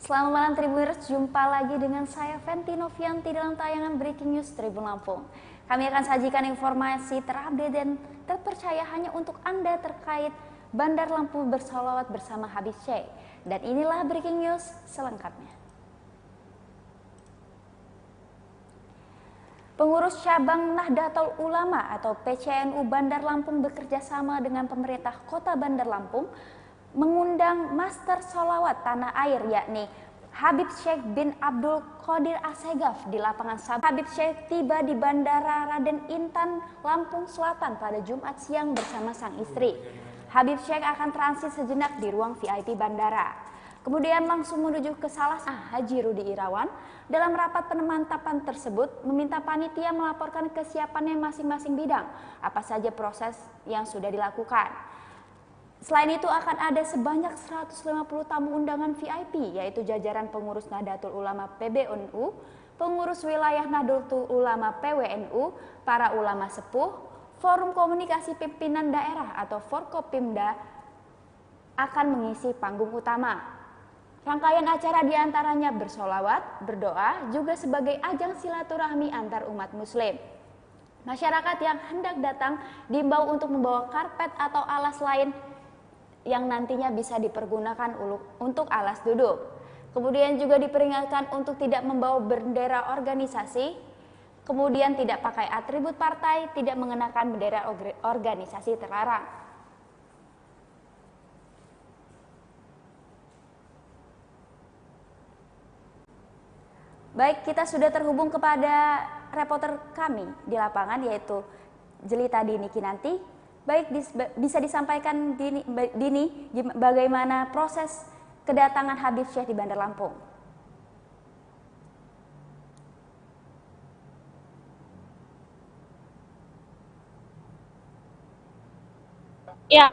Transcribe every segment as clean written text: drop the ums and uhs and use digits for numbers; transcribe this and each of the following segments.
Selamat malam Tribuners, jumpa lagi dengan saya Fenty Novianti dalam tayangan Breaking News Tribun Lampung. Kami akan sajikan informasi terupdate dan terpercaya hanya untuk Anda terkait Bandar Lampung bersolawat bersama Habib Syekh. Dan inilah Breaking News selengkapnya. Pengurus cabang Nahdlatul Ulama atau PCNU Bandar Lampung bekerja sama dengan pemerintah Kota Bandar Lampung mengundang Master Sholawat Tanah Air yakni Habib Syekh bin Abdul Qadir Assegaf di lapangan Sabah. Habib Syekh tiba di Bandara Raden Intan, Lampung Selatan pada Jumat siang bersama sang istri. Habib Syekh akan transit sejenak di ruang VIP bandara. Kemudian langsung menuju ke salah Haji Rudi Irawan. Dalam rapat pemantapan tersebut meminta panitia melaporkan kesiapannya masing-masing bidang, apa saja proses yang sudah dilakukan. Selain itu akan ada sebanyak 150 tamu undangan VIP, yaitu jajaran pengurus Nahdlatul Ulama PBNU, pengurus wilayah Nahdlatul Ulama PWNU, para ulama sepuh, forum komunikasi pimpinan daerah atau Forkopimda akan mengisi panggung utama. Rangkaian acara diantaranya bersolawat, berdoa, juga sebagai ajang silaturahmi antar umat muslim. Masyarakat yang hendak datang diimbau untuk membawa karpet atau alas lain yang nantinya bisa dipergunakan untuk alas duduk. Kemudian juga diperingatkan untuk tidak membawa bendera organisasi, kemudian tidak pakai atribut partai, tidak mengenakan bendera organisasi terlarang. Baik, kita sudah terhubung kepada reporter kami di lapangan yaitu Jelita Dini Kinanti. Baik, bisa disampaikan Dini bagaimana proses kedatangan Habib Syekh di Bandar Lampung? Ya,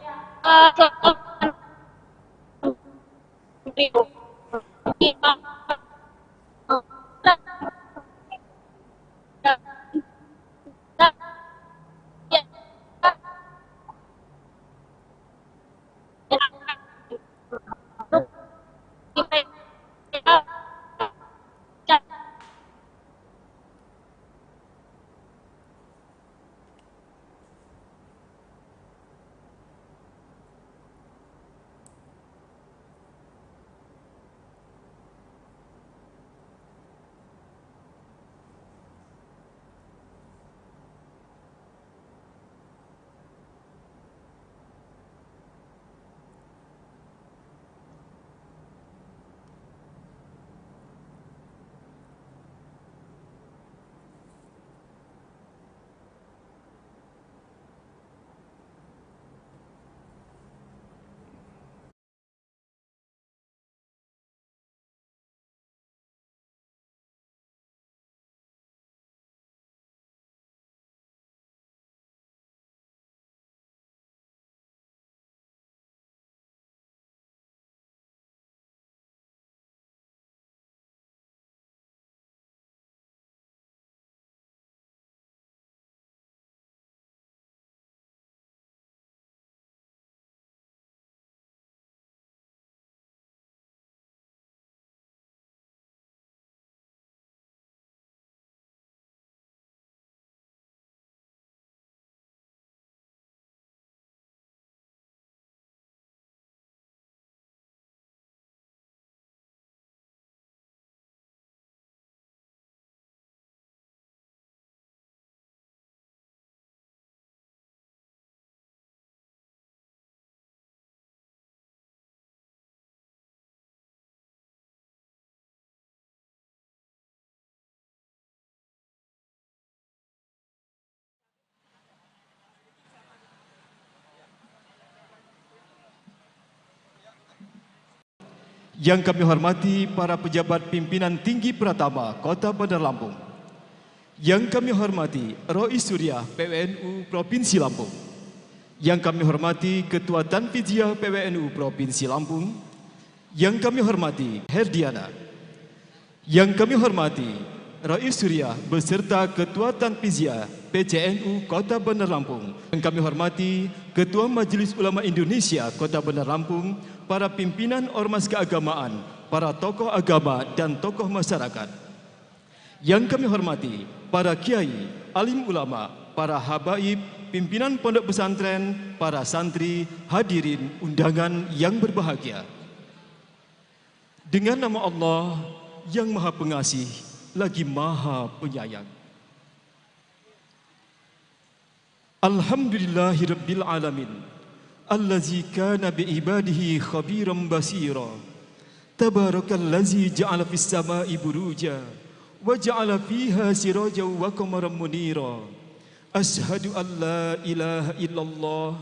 Yang kami hormati para pejabat pimpinan tinggi Pratama Kota Bandar Lampung. Yang kami hormati Rois Surya PWNU Provinsi Lampung. Yang kami hormati Ketua Tanfidiyah PWNU Provinsi Lampung. Yang kami hormati Herdiana. Yang kami hormati Rois Surya beserta Ketua Tanfidiyah PCNU Kota Bandar Lampung. Yang kami hormati Ketua Majelis Ulama Indonesia Kota Bandar Lampung, para pimpinan ormas keagamaan, para tokoh agama dan tokoh masyarakat. Yang kami hormati para kiai, alim ulama, para habaib, pimpinan pondok pesantren, para santri, hadirin undangan yang berbahagia. Dengan nama Allah yang Maha Pengasih lagi Maha Penyayang. Alhamdulillahirabbil alamin. Allazi kana bi ibadihi khabiran basira. Tabarakallazi ja'ala fis samai buruja wa ja'ala fiha sirajan wa qamaran munira. Ashhadu an la ilaha illallah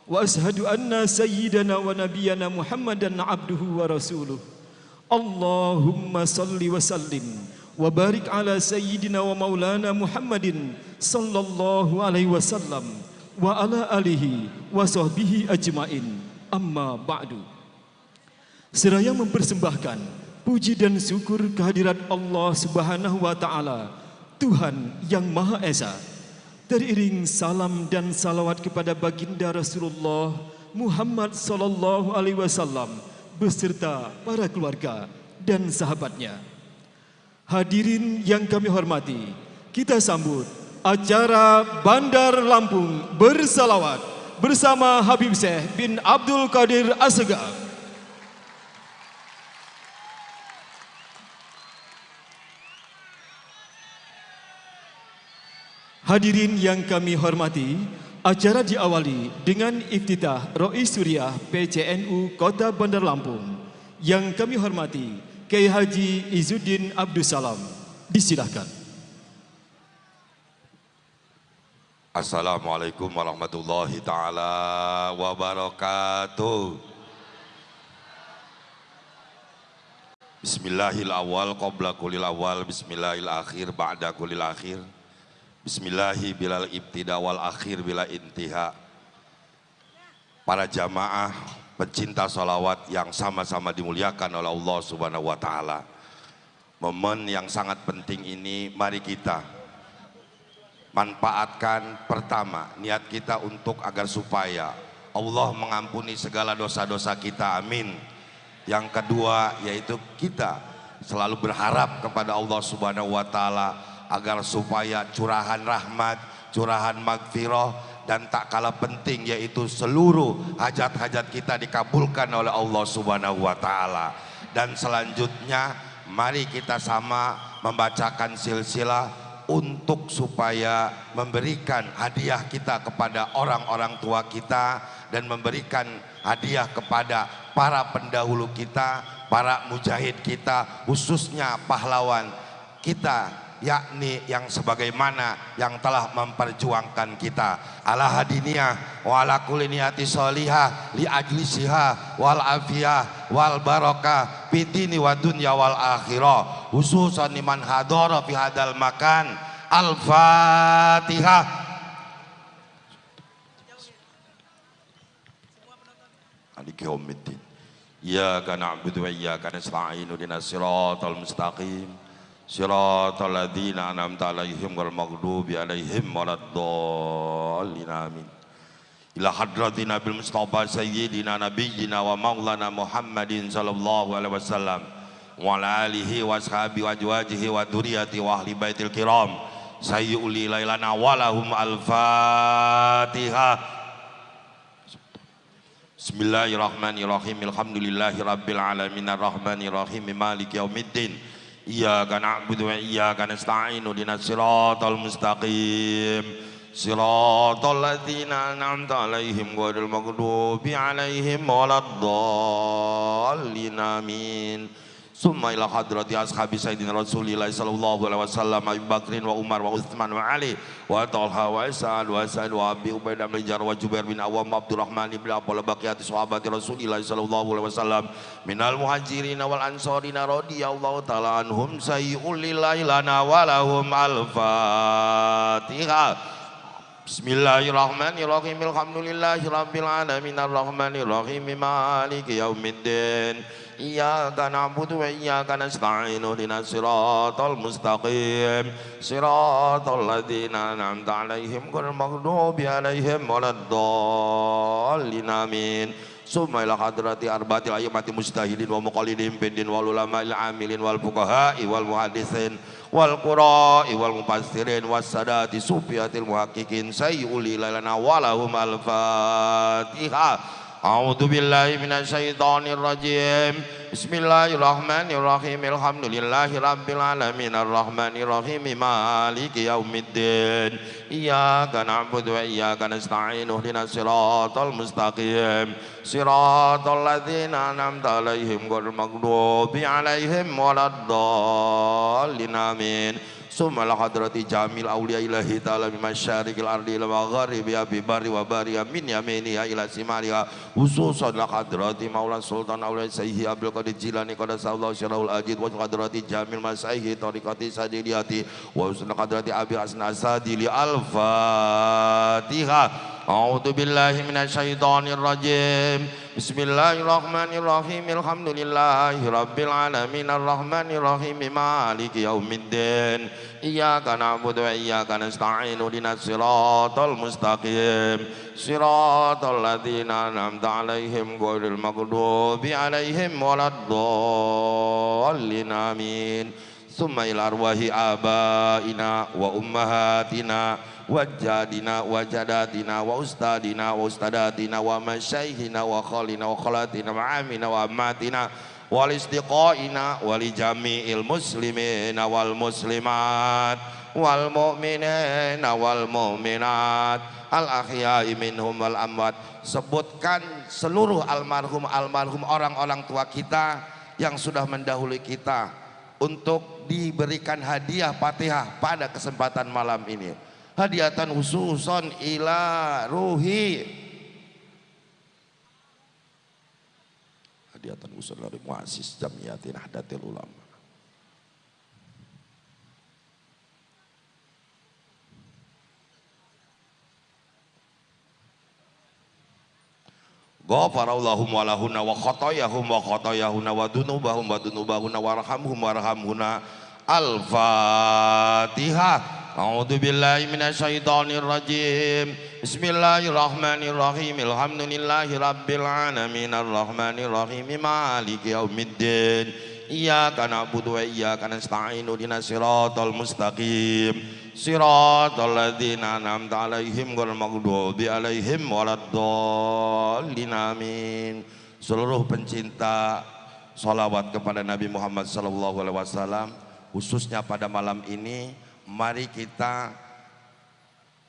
wa ashhadu anna sayyidana wa nabiyyana Muhammadan abduhu wa rasuluh. Allahumma salli wa sallim wa barik ala sayyidina wa maulana Muhammadin sallallahu alaihi wasallam wa ala alihi wa sahbihi ajmain. Amma ba'du. Seraya mempersembahkan puji dan syukur kehadirat Allah Subhanahu wa taala, Tuhan yang Maha Esa. Teriring salam dan salawat kepada baginda Rasulullah Muhammad sallallahu alaihi wasallam beserta para keluarga dan sahabatnya. Hadirin yang kami hormati, kita sambut acara Bandar Lampung bersalawat bersama Habib Syekh bin Abdul Qadir Assegaf. Hadirin yang kami hormati, acara diawali dengan iftitah Rois Suriah PCNU Kota Bandar Lampung. Yang kami hormati, Kiai Haji Izzuddin Abdus Salam. Disilahkan. Assalamualaikum warahmatullahi taala wabarakatuh. Bismillahil awal qabla kulil awal, bismillahil akhir ba'da kulil akhir. Bismillahi bilal ibtida wal akhir bila intiha. Para jamaah pencinta salawat yang sama-sama dimuliakan oleh Allah Subhanahu wa taala. Momen yang sangat penting ini mari kita manfaatkan. Pertama, niat kita untuk agar supaya Allah mengampuni segala dosa-dosa kita, amin. Yang kedua yaitu kita selalu berharap kepada Allah Subhanahu wa taala agar supaya curahan rahmat, curahan magfirah, dan tak kalah penting yaitu seluruh hajat-hajat kita dikabulkan oleh Allah Subhanahu wa taala. Dan selanjutnya mari kita sama membacakan silsilah untuk supaya memberikan hadiah kita kepada orang-orang tua kita dan memberikan hadiah kepada para pendahulu kita, para mujahid kita, khususnya pahlawan kita, yakni yang sebagaimana yang telah memperjuangkan kita ala hadiniyah wa ala kulli niyati sholihah li ajlisiha wal afiyah wal barakah fitini wa dunya wal akhirah, khususan liman hadara fi hadal makan. Al-Fatihah. Maliki yaumiddin. Iyyaka na'budu wa iyyaka nasta'in ihdinas siratal mustaqim siratal ladzina an'amta 'alaihim ghairil maghdubi 'alaihim waladdallin amin. Ila hadratin Nabil Mustafa sayyidina nabiyyina wa maulana Muhammadin sallallahu alaihi wasallam wa ala alihi wa ashabihi wa azwajihi wa dzurriyyati wa ahli baitil kiram sayyuli lailana walahum al-Fatihah. Bismillahirrahmanirrahim. Alhamdulillahi rabbil alamin arrahmanir rahim maliki yaumiddin. Iyyaka na'budu wa iyyaka nasta'in ihdinas siratal mustaqim siratal ladzina an'amta 'alaihim ghairil maghdubi 'alaihim waladdallin amin. Summa ila hadrati ashabi sayyidina Rasulillah sallallahu alaihi wasallam Abu Bakrin wa Umar wa Utsman wa Ali wa Talha wa Sa'ad wa Sa'id wa Abi Ubaidah bin Jarrah wa Jubair bin Awam Abdurrahman bin Abdullah baqiyati sahabati Rasulillah sallallahu alaihi wasallam minal muhajirin wal ansarin radhiyallahu ta'ala anhum sayyul lana wa lahum al-Fatihah. Bismillahirrahmanirrahim. Alhamdulillahi rabbil alamin arrahmanir rahim maliki yaumiddin. Iyyaka na'budu wa iyyaka nasta'in ihdinas siratal mustaqim siratal ladzina an'amta 'alaihim ghairil maghdubi 'alaihim waladdallin amin. summa ila hadrati arba'atil a'immati mujtahidin wa muqallidin fiddin wal ulama'il amilin wal fuqaha'i wal muhaddisin wal qura'i wal mufassirin was sadati sufiyatil muhaqqiqin sayyuli lana walahum al-fatihah. A'udzu billahi minasyaitonir rajim. Bismillahirrahmanirrahim. Alhamdulillahi rabbil alamin arrahmanir rahim maliki yaumiddin. Iyyaka na'budu wa iyyaka nasta'in. Ihdinas siratal mustaqim. Siratal ladzina an'amta 'alaihim ghairil maghdubi 'alaihim waladdallin. Amin. Summa la hadrati jamil awliya ilahi ta'ala min masyariqil ardi ila magharibi bi barri wa bari min yaminiha ila simariha khususan la hadrati maula sultan awliya sayyi abdul qadir jilani qadasallahu syarahul ajid wa hadrati jamil masaihi tariqati sadiliyati wa usna hadrati abi hasan asadili al-fatihah. A'udzu billahi minasyaitonir rajim. Bismillahirrahmanirrahim. Alhamdulillahi rabbil alamin arrahmanir rahim maliki yaumiddin. Iyyaka na'budu wa iyyaka nasta'in. Ihdinas siratal mustaqim. Siratal ladzina an'amta 'alaihim ghairil maghdubi 'alaihim waladdallin. Amin. Summa ila arwahi abaina wa ummahatina wajadina wajadatina wa ustadina wa ustadatina wa masyaikhina wa khalina wa khalatina wa amina wa ammatina wal istiqaina wa li jami'il muslimina wal muslimat wal mu'minina wal mu'minat al ahya'i minhum wal amwat. Sebutkan seluruh almarhum orang-orang tua kita yang sudah mendahului kita untuk diberikan hadiah Fatihah pada kesempatan malam ini. Hadiatan khususon ila ruhi. Hadiatan khusus dari muassis Jamiyatin Nahdlatul Ulama. Ghafarallahum walahunna wa khotoyahum wa khotoyahunna wa dunubahum wa dunubahunna warhamhum warhamhunna. Al-Fatihah. A'udzu billahi minasyaitonir rajim. Bismillahirrahmanirrahim. Alhamdulillahi rabbil alamin arrahmanir rahim maliki yaumiddin. Iyyaka na'budu wa iyyaka nasta'in. Ihdinas siratal mustaqim. Siratal ladzina an'amta 'alaihim ghairil maghdubi 'alaihim waladdallin. Amin. Seluruh pencinta salawat kepada Nabi Muhammad sallallahu alaihi wasallam, khususnya pada malam ini, mari kita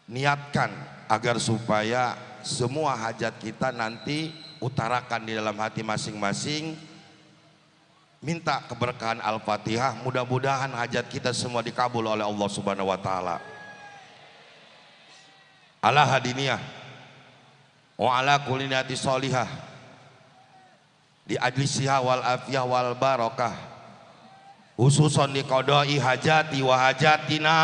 niatkan agar supaya semua hajat kita nanti utarakan di dalam hati masing-masing. Minta keberkahan Al-Fatihah, mudah-mudahan hajat kita semua dikabul oleh Allah Subhanahu wa taala. Ala hadiniyah wa ala kulli niyati sholihah di ajlisiha wal afiyah wal barakah, khususon di qodoi hajati wa hajatina.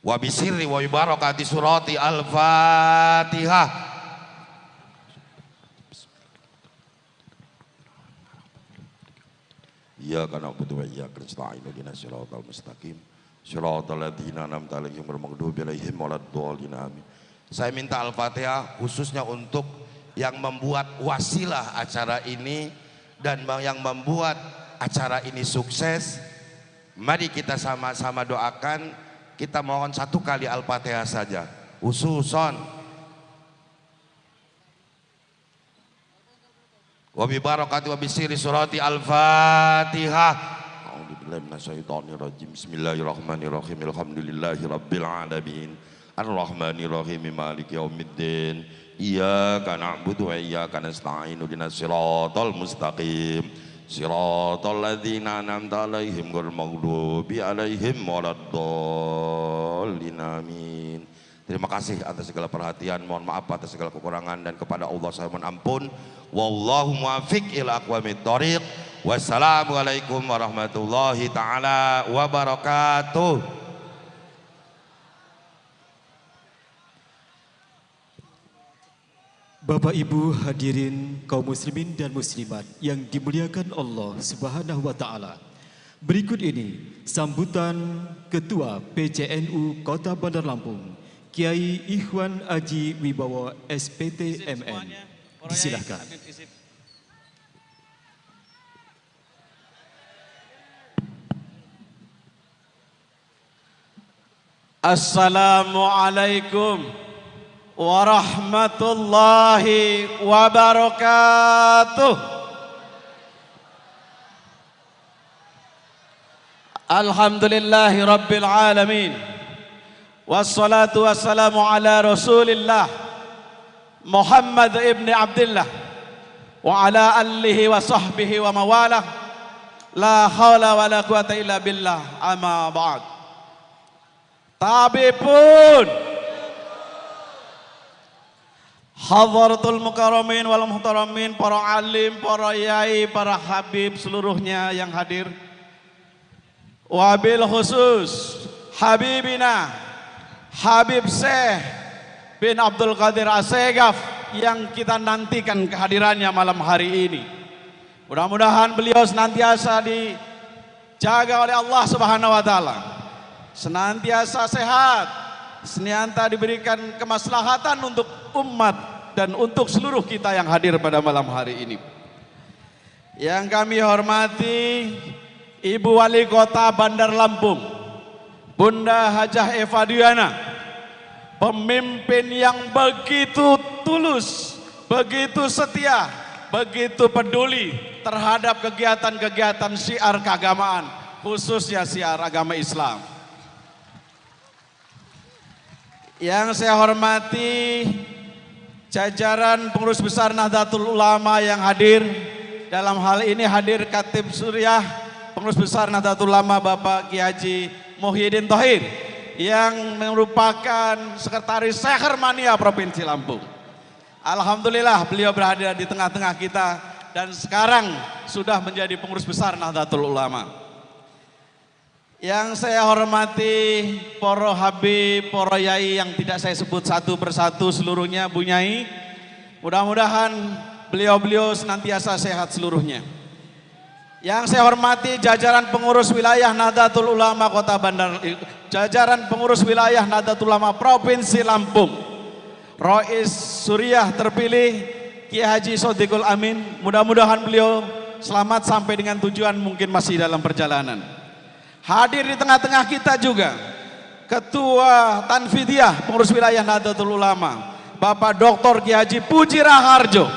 Wa bisirri wa barakati surati al-Fatihah. Iyyaka na'budu wa iyyaka nasta'in. Ihdinas siratal mustaqim. Siratal ladzina an'amta 'alaihim ghairil maghdubi 'alaihim waladdallin. Amin. Saya minta Al-Fatihah khususnya untuk yang membuat wasilah acara ini dan yang membuat acara ini sukses. Mari kita sama-sama doakan. Kita mohon satu kali Al-Fatihah saja. Khususon wa bi barakati wa bisiri surati Al-Fatihah. A'udzubillahi minasyaitonir rajim. Bismillahirrahmanirrahim. Alhamdulillahi rabbil alamin. Ar-Rahmanir Rahim Maliki Yaumiddin. Iyyaka na'budu wa iyyaka nasta'in. Ihdinas siratal mustaqim. Siratal ladzina an'amta 'alaihim ghairil maghdubi 'alaihim waladdallin. Amin. Terima kasih atas segala perhatian, mohon maaf atas segala kekurangan, dan kepada Allah saya mohon ampun. Wallahu muwaffiq ila aqwamit thoriq. Wassalamualaikum warahmatullahi taala wabarakatuh. Bapak Ibu hadirin kaum muslimin dan muslimat yang dimuliakan Allah Subhanahu wa taala. Berikut ini sambutan Ketua PCNU Kota Bandar Lampung, Kiai Ikhwan Aji Wibowo SPT MN. Disilahkan. Assalamualaikum warahmatullahi wabarakatuh. Alhamdulillahi rabbil alamin. Wassalatu wassalamu ala rasulillah Muhammad ibn Abdullah wa ala alihi wa sahbihi wa mawalah. La hawla wa la quwata illa billah, amma ba'd. Tabipun Hadratul Mukarramin wal Muhtaramin, para alim, para yai, para habib seluruhnya yang hadir. Wabil khusus Habibina Habib Syekh bin Abdul Qadir Assegaf yang kita nantikan kehadirannya malam hari ini. Mudah-mudahan beliau senantiasa dijaga oleh Allah Subhanahu wa taala, senantiasa sehat, senantiasa diberikan kemaslahatan untuk umat dan untuk seluruh kita yang hadir pada malam hari ini. Yang kami hormati Ibu Wali Kota Bandar Lampung, Bunda Hajah Eva Diana, pemimpin yang begitu tulus, begitu setia, begitu peduli terhadap kegiatan-kegiatan syiar keagamaan, khususnya syiar agama Islam. Yang saya hormati jajaran pengurus besar Nahdlatul Ulama yang hadir. Dalam hal ini hadir Khatib Suriah pengurus besar Nahdlatul Ulama Bapak Kiai Haji Muhyiddin Thohir yang merupakan sekretaris Sekhermania Provinsi Lampung. Alhamdulillah beliau berada di tengah-tengah kita dan sekarang sudah menjadi pengurus besar Nahdlatul Ulama. Yang saya hormati para habib, para yai yang tidak saya sebut satu persatu seluruhnya, Bu Nyai. Mudah-mudahan beliau-beliau senantiasa sehat seluruhnya. Yang saya hormati jajaran pengurus wilayah Nahdlatul Ulama Kota Bandar, jajaran pengurus wilayah Nahdlatul Ulama Provinsi Lampung. Rois Suriah terpilih Kiai Haji Shodiqul Amin. Mudah-mudahan beliau selamat sampai dengan tujuan, mungkin masih dalam perjalanan. Hadir di tengah-tengah kita juga Ketua Tanfidiyah Pengurus Wilayah Nahdlatul Ulama Bapak Dr. Kiai Haji Puji Raharjo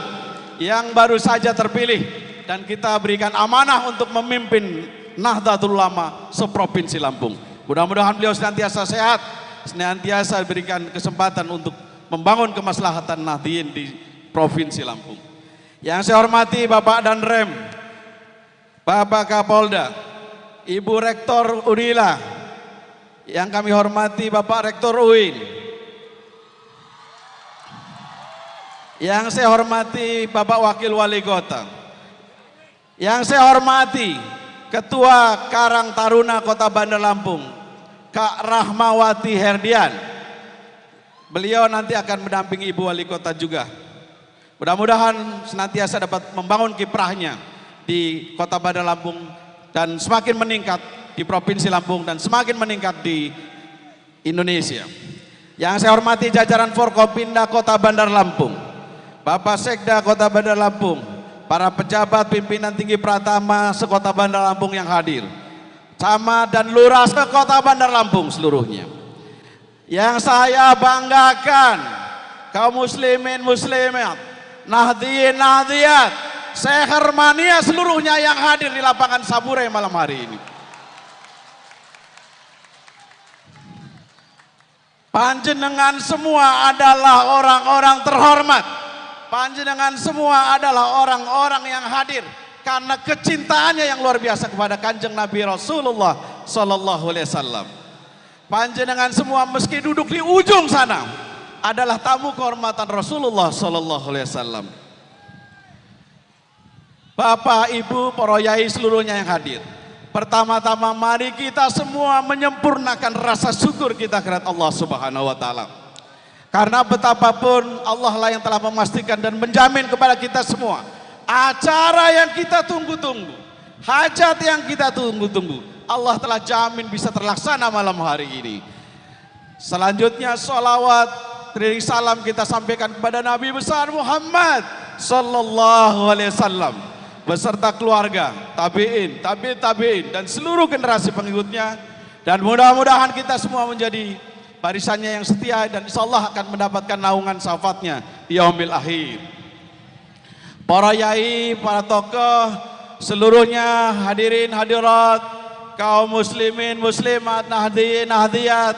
yang baru saja terpilih dan kita berikan amanah untuk memimpin Nahdlatul Ulama seprovinsi Lampung. Mudah-mudahan beliau senantiasa sehat, senantiasa diberikan kesempatan untuk membangun kemaslahatan Nahdien di Provinsi Lampung. Yang saya hormati Bapak Danrem, Bapak Kapolda, Ibu Rektor Unila, yang kami hormati Bapak Rektor UIN, yang saya hormati Bapak Wakil Wali Kota, yang saya hormati Ketua Karang Taruna Kota Bandar Lampung, Kak Rahmawati Herdian. Beliau nanti akan mendampingi Ibu Wali Kota juga. Mudah-mudahan senantiasa dapat membangun kiprahnya di Kota Bandar Lampung dan semakin meningkat di Provinsi Lampung dan semakin meningkat di Indonesia. Yang saya hormati jajaran Forkopimda Kota Bandar Lampung, Bapak Sekda Kota Bandar Lampung, para pejabat pimpinan tinggi Pratama sekota Bandar Lampung yang hadir, camat dan lurah sekota Bandar Lampung seluruhnya. Yang saya banggakan kaum muslimin muslimat, Nahdien Nahdiyat, Sekhermania seluruhnya yang hadir di lapangan Saburai malam hari ini. Panjenengan semua adalah orang-orang terhormat. Panjenengan semua adalah orang-orang yang hadir karena kecintaannya yang luar biasa kepada Kanjeng Nabi Rasulullah Sallallahu Alaihi Wasallam. Panjenengan semua meski duduk di ujung sana adalah tamu kehormatan Rasulullah Sallallahu Alaihi Wasallam. Bapak, Ibu, para yai seluruhnya yang hadir. Pertama-tama mari kita semua menyempurnakan rasa syukur kita kepada Allah Subhanahu wa taala. Karena betapapun Allah lah yang telah memastikan dan menjamin kepada kita semua, acara yang kita tunggu-tunggu, hajat yang kita tunggu-tunggu, Allah telah jamin bisa terlaksana malam hari ini. Selanjutnya salawat, teringat salam kita sampaikan kepada Nabi besar Muhammad sallallahu alaihi wasallam beserta keluarga, tabi'in, tabi'in dan seluruh generasi pengikutnya, dan mudah-mudahan kita semua menjadi barisannya yang setia dan insyaallah akan mendapatkan naungan syafaatnya di yaumil akhir. Para yai, para tokoh, seluruhnya hadirin hadirat, kaum muslimin, muslimat, nahdiyin, nahdiyat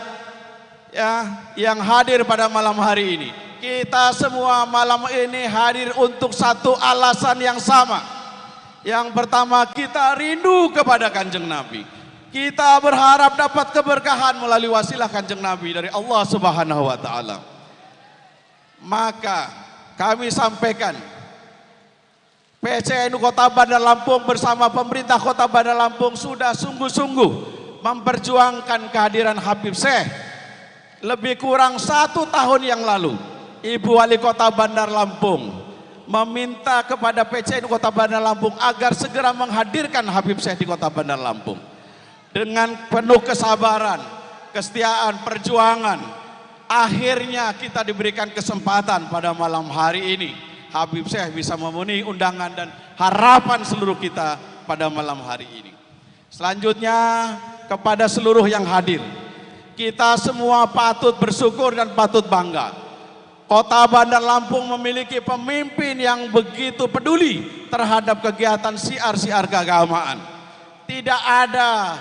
ya, yang hadir pada malam hari ini. Kita semua malam ini hadir untuk satu alasan yang sama. Yang pertama, kita rindu kepada Kanjeng Nabi. Kita berharap dapat keberkahan melalui wasilah Kanjeng Nabi dari Allah Subhanahu wa taala. Maka kami sampaikan, PCNU Kota Bandar Lampung bersama pemerintah Kota Bandar Lampung sudah sungguh-sungguh memperjuangkan kehadiran Habib Syekh. Lebih kurang 1 tahun yang lalu, Ibu Wali Kota Bandar Lampung meminta kepada PCNU Kota Bandar Lampung agar segera menghadirkan Habib Syekh di Kota Bandar Lampung. Dengan penuh kesabaran, kesetiaan, perjuangan, akhirnya kita diberikan kesempatan pada malam hari ini. Habib Syekh bisa memenuhi undangan dan harapan seluruh kita pada malam hari ini. Selanjutnya kepada seluruh yang hadir, kita semua patut bersyukur dan patut bangga. Kota Bandar Lampung memiliki pemimpin yang begitu peduli terhadap kegiatan siar-siar keagamaan. Tidak ada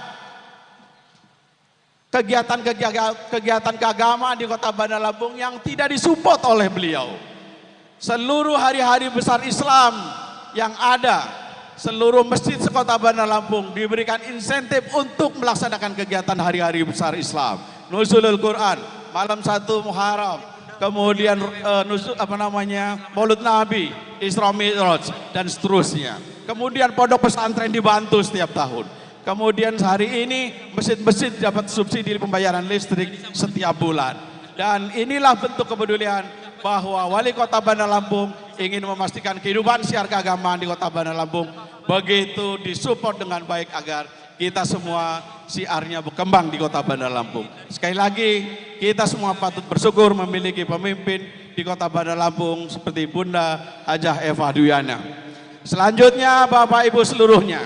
kegiatan keagamaan di Kota Bandar Lampung yang tidak disupport oleh beliau. Seluruh hari-hari besar Islam yang ada, seluruh masjid sekota Bandar Lampung diberikan insentif untuk melaksanakan kegiatan hari-hari besar Islam. Nuzulul Quran, malam 1 Muharram, kemudian Maulud Nabi, Isra Mi'raj dan seterusnya. Kemudian pondok pesantren dibantu setiap tahun. Kemudian hari ini masjid-masjid dapat subsidi pembayaran listrik setiap bulan. Dan inilah bentuk kepedulian bahwa Wali Kota Bandar Lampung ingin memastikan kehidupan siar keagamaan di Kota Bandar Lampung begitu disupport dengan baik agar kita semua siarnya berkembang di Kota Bandar Lampung. Sekali lagi kita semua patut bersyukur memiliki pemimpin di Kota Bandar Lampung seperti Bunda Hajah Eva Duyana. Selanjutnya Bapak Ibu seluruhnya,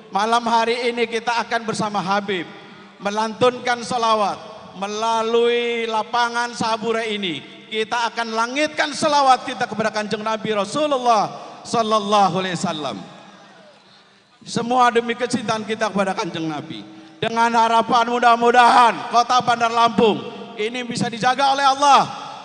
malam hari ini kita akan bersama Habib melantunkan salawat melalui lapangan Sabure ini. Kita akan langitkan salawat kita kepada Kanjeng Nabi Rasulullah sallallahu alaihi wasallam. Semua demi kecintaan kita kepada Kanjeng Nabi. Dengan harapan mudah-mudahan Kota Bandar Lampung ini bisa dijaga oleh Allah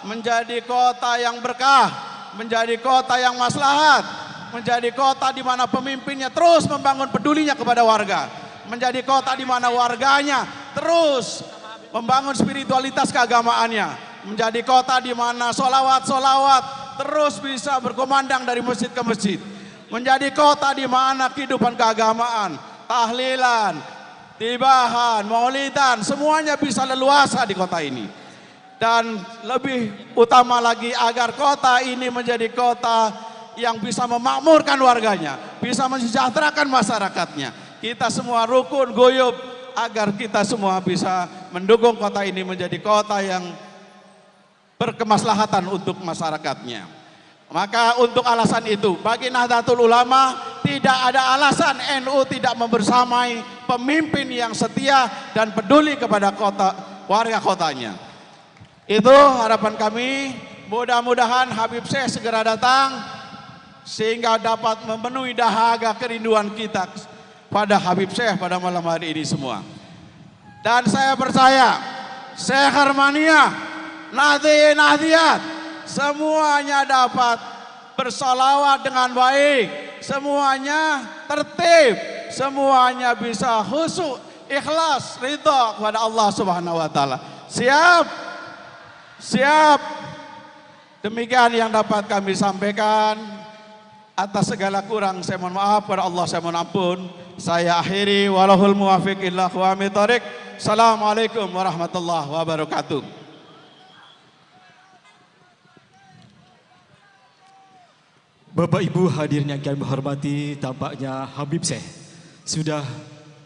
menjadi kota yang berkah, menjadi kota yang maslahat, menjadi kota di mana pemimpinnya terus membangun pedulinya kepada warga, menjadi kota di mana warganya terus membangun spiritualitas keagamaannya, menjadi kota di mana solawat-solawat terus bisa berkumandang dari masjid ke masjid, menjadi kota di mana kehidupan keagamaan, tahlilan, tibahan, maulidan, semuanya bisa leluasa di kota ini. Dan lebih utama lagi agar kota ini menjadi kota yang bisa memakmurkan warganya, bisa mensejahterakan masyarakatnya. Kita semua rukun guyub agar kita semua bisa mendukung kota ini menjadi kota yang berkemaslahatan untuk masyarakatnya. Maka untuk alasan itu, bagi Nahdlatul Ulama tidak ada alasan NU tidak membersamai pemimpin yang setia dan peduli kepada warga kotanya. Itu harapan kami. Mudah-mudahan Habib Syekh segera datang sehingga dapat memenuhi dahaga kerinduan kita pada Habib Syekh pada malam hari ini semua. Dan saya percaya Syekh Harmania, Nahdiyin, Nahdiyat, semuanya dapat bersalawat dengan baik, semuanya tertib, semuanya bisa khusyuk, ikhlas, ridha kepada Allah Subhanahu wa taala. Siap? Siap. Demikian yang dapat kami sampaikan. Atas segala kurang saya mohon maaf, pada Allah saya mohon ampun. Saya akhiri, walahul muwafiq illa huwa thoriq. Assalamualaikum warahmatullahi wabarakatuh. Bapak Ibu hadirin yang kami hormati, tampaknya Habib Syekh sudah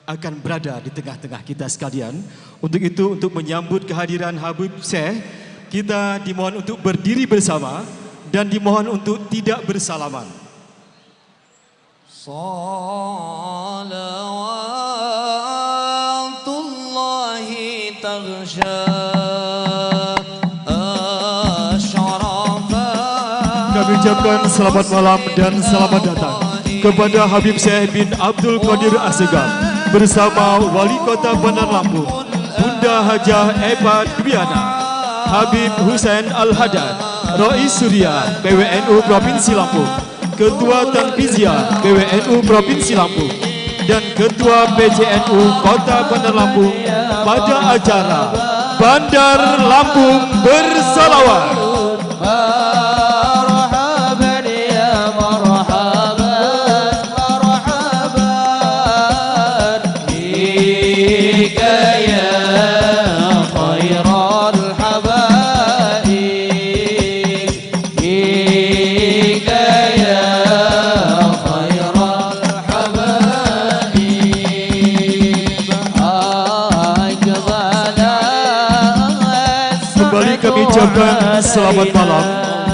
akan berada di tengah-tengah kita sekalian. Untuk itu, untuk menyambut kehadiran Habib Syekh, kita dimohon untuk berdiri bersama dan dimohon untuk tidak bersalaman. Salawatullahi taghsha. Kami ucapkan selamat malam dan selamat datang kepada Habib Syekh bin Abdul Qadir Assegaf bersama Wali Kota Bandar Lampung, Bunda Hajah Eva Dwiana, Habib Husain Al-Haddad, Rais Surya PWNU Provinsi Lampung, Ketua Tanfiziyah PWNU Provinsi Lampung, dan Ketua PCNU Kota Bandar Lampung pada acara Bandar Lampung Bersalawat. Kami ucapkan selamat malam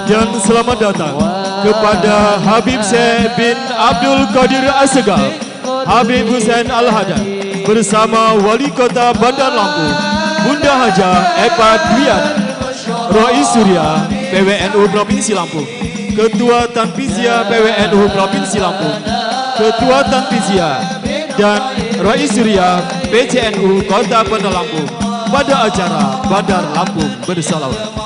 dan selamat datang kepada Habib Syekh bin Abdul Qadir Assegaf, Habib Husain Al-Haddad bersama Wali Kota Bandar Lampung, Bunda Hajah Eva Dwiana, Rais Surya PWNU Provinsi Lampung, Ketua Tanfiziyah PWNU Provinsi Lampung, Ketua Tanfiziyah dan Rais Surya PCNU Kota Bandar Lampung pada acara Bandar Lampung Bersalawat.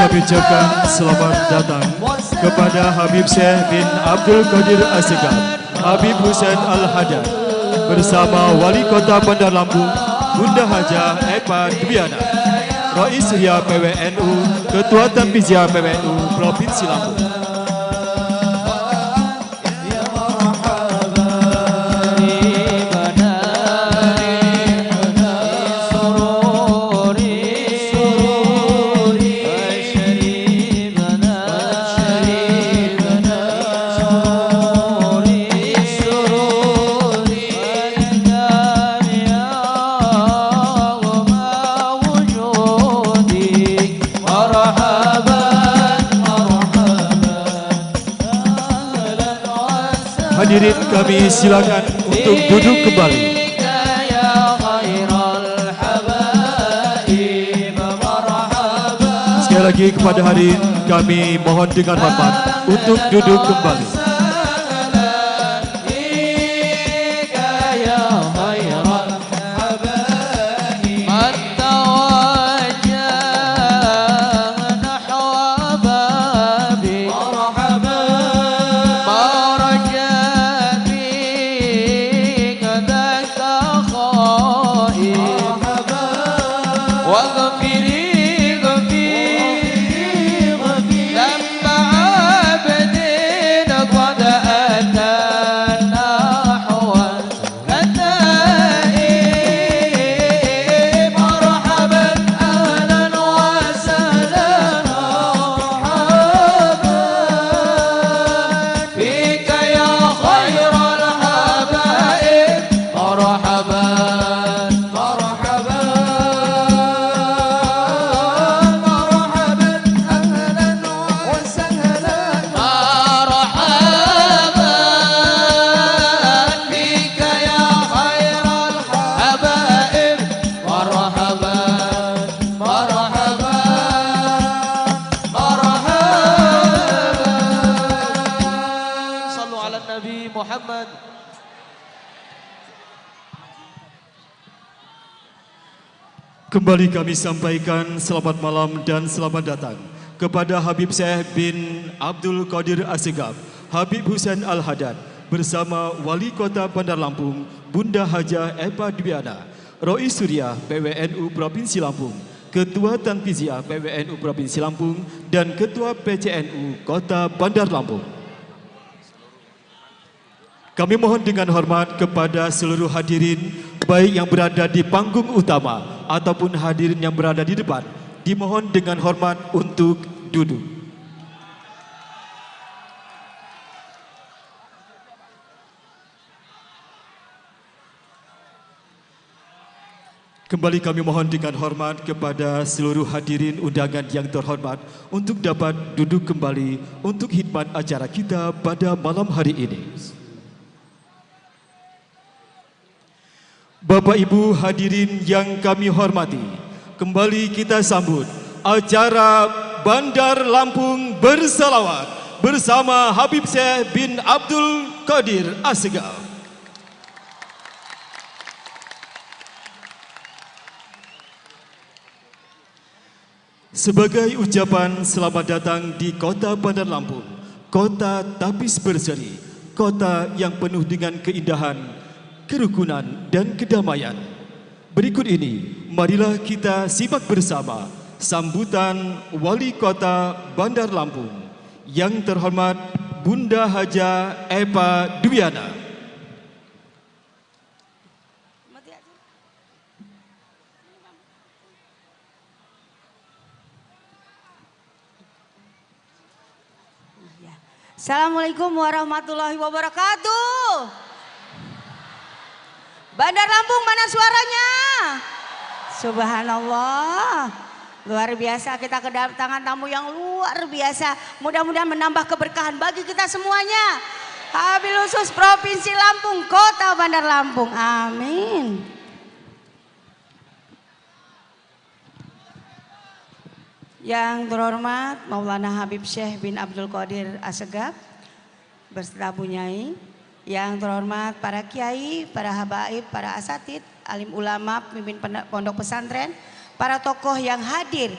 Kami ucapkan selamat datang kepada Habib Syekh bin Abdul Qadir Assegaf, Habib Husain Al-Haddad bersama Wali Kota Bandar Lampung, Bunda Hajah Eva Dwiana, Rais Surya PWNU, Ketua Tanfiziyah PWNU Provinsi Lampung. Hadirin kami silakan untuk duduk kembali. Sekali lagi kepada hadirin kami mohon dengan hormat untuk duduk kembali. لما عبدنا محمد. Kembali kami sampaikan selamat malam dan selamat datang kepada Habib Syekh bin Abdul Qadir Assegaf, Habib Husain Al-Haddad bersama Wali Kota Bandar Lampung, Bunda Hajah Epa Dwiana, Rois Suriah PWNU Provinsi Lampung, Ketua Tanfiziah PWNU Provinsi Lampung, dan Ketua PCNU Kota Bandar Lampung. Kami mohon dengan hormat kepada seluruh hadirin, baik yang berada di panggung utama ataupun hadirin yang berada di depan, dimohon dengan hormat untuk duduk. Kembali kami mohon dengan hormat kepada seluruh hadirin undangan yang terhormat untuk dapat duduk kembali untuk khidmat acara kita pada malam hari ini. Bapak Ibu hadirin yang kami hormati, kembali kita sambut acara Bandar Lampung Bersalawat bersama Habib Syekh bin Abdul Qadir Assegaf. Sebagai ucapan selamat datang di Kota Bandar Lampung, kota tapis berseri, kota yang penuh dengan keindahan, kerukunan dan kedamaian. Berikut ini, marilah kita simak bersama sambutan Wali Kota Bandar Lampung yang terhormat Bunda Hajah Epa Dwiana. Assalamualaikum warahmatullahi wabarakatuh. Bandar Lampung, mana suaranya? Subhanallah. Luar biasa, kita kedatangan tamu yang luar biasa. Mudah-mudahan menambah keberkahan bagi kita semuanya. Wabil khusus Provinsi Lampung, Kota Bandar Lampung. Amin. Yang terhormat Maulana Habib Syekh bin Abdul Qadir Assegaf beserta Bunyai. Yang terhormat para kiai, para habaib, para asatid, alim ulama, pemimpin pondok pesantren, para tokoh yang hadir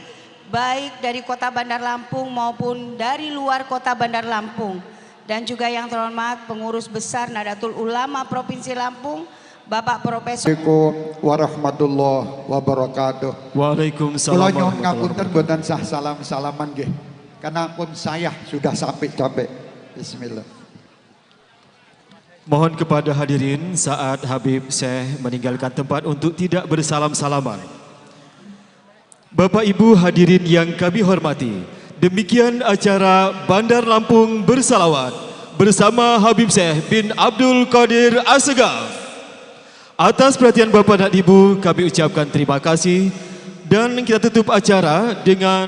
baik dari Kota Bandar Lampung maupun dari luar Kota Bandar Lampung, dan juga yang terhormat pengurus besar Nahdlatul Ulama Provinsi Lampung, Bapak Profesor. Assalamualaikum warahmatullahi wabarakatuh. Waalaikumsalam. Kula nyuwun ngapunten mboten sah salam-salaman nggih. Karena pun saya sudah sampai capek. Bismillah. Mohon kepada hadirin saat Habib Syekh meninggalkan tempat untuk tidak bersalam-salaman. Bapak Ibu hadirin yang kami hormati, demikian acara Bandar Lampung Bersalawat bersama Habib Syekh bin Abdul Qadir Assegaf. Atas perhatian Bapak dan Ibu kami ucapkan terima kasih dan kita tutup acara dengan